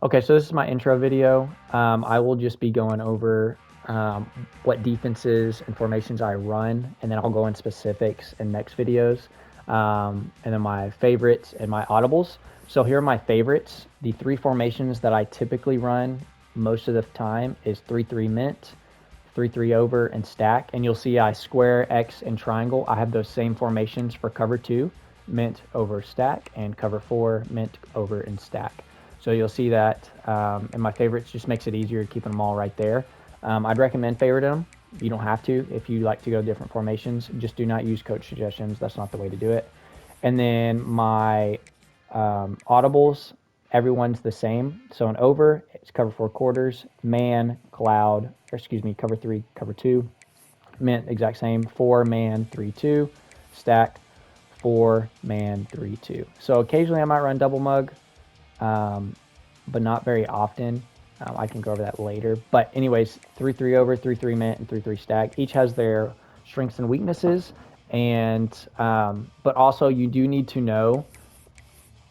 Okay, so this is my intro video. I will just be going over what defenses and formations I run, and then I'll go in specifics in next videos. And then my favorites and my audibles. So here are my favorites. The three formations that I typically run most of the time is 3-3 mint, 3-3 over, and stack. And you'll see I square, X, and triangle. I have those same formations for cover 2, mint over stack, and cover 4, mint over and stack. So you'll see that, and my favorites just makes it easier keeping them all right there. I'd recommend favoriting them. You don't have to if you like to go different formations. Just do not use coach suggestions. That's not the way to do it. And then my audibles, everyone's the same. So an over, it's cover 4 quarters, man, cloud, or excuse me, cover 3, cover 2, mint, exact same, 4, man, 3, 2, stack, 4, man, 3, 2. So occasionally I might run double mug, but not very often. I can go over that later. But anyways, 3-3 over, 3-3 mint, and 3-3 stack. Each has their strengths and weaknesses. And but also you do need to know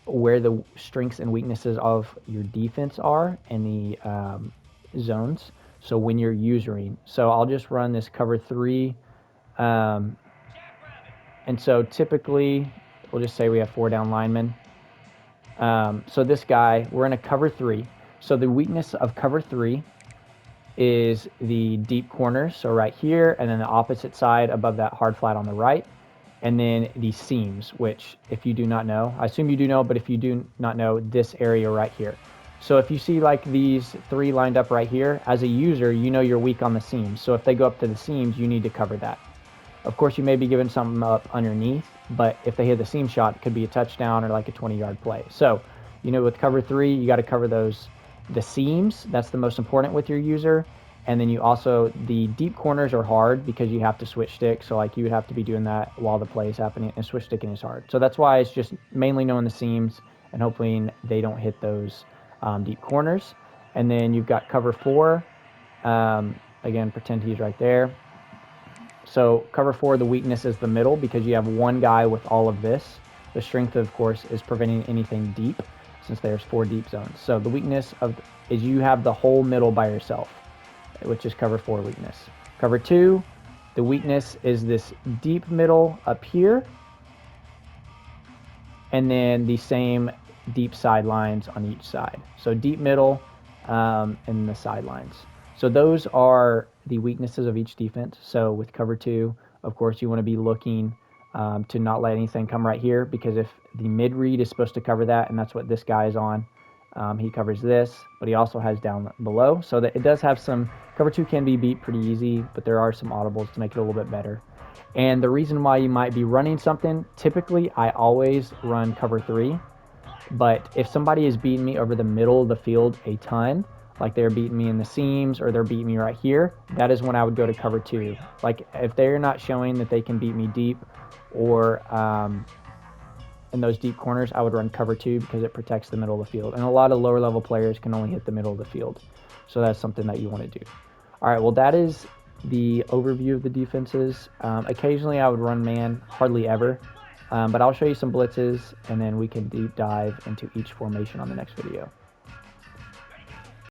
where the strengths and weaknesses of your defense are in the zones. So when you're using, so I'll just run this cover 3. And so typically, we'll just say we have 4 down linemen. So this guy, we're in a cover 3. So the weakness of cover 3 is the deep corners. So right here, and then the opposite side above that hard flat on the right. And then the seams, which if you do not know, I assume you do know, but if you do not know, this area right here. So if you see like these 3 lined up right here, as a user, you know you're weak on the seams. So if they go up to the seams, you need to cover that. Of course, you may be giving something up underneath, but if they hit the seam shot, it could be a touchdown or like a 20-yard play. So, you know, with cover 3, you got to cover the seams. That's the most important with your user. And then you also, the deep corners are hard because you have to switch stick. So like you would have to be doing that while the play is happening, and switch sticking is hard. So that's why it's just mainly knowing the seams and hoping they don't hit those deep corners. And then you've got cover 4. Again, pretend he's right there. So cover 4, the weakness is the middle because you have one guy with all of this. The strength, of course, is preventing anything deep since there's 4 deep zones. So the weakness is you have the whole middle by yourself, which is cover 4 weakness. Cover 2, the weakness is this deep middle up here, and then the same deep sidelines on each side. So deep middle and the sidelines. So those are the weaknesses of each defense. So with cover 2, of course, you want to be looking to not let anything come right here, because if the mid read is supposed to cover that, and that's what this guy is on, he covers this, but he also has down below. So that it does have some, cover 2 can be beat pretty easy, but there are some audibles to make it a little bit better. And the reason why you might be running something, typically I always run cover 3, but if somebody is beating me over the middle of the field a ton, like they're beating me in the seams or they're beating me right here, that is when I would go to cover 2. Like if they're not showing that they can beat me deep or in those deep corners, I would run cover 2 because it protects the middle of the field. And a lot of lower level players can only hit the middle of the field. So that's something that you want to do. All right, well, that is the overview of the defenses. Occasionally I would run man, hardly ever. But I'll show you some blitzes, and then we can deep dive into each formation on the next video.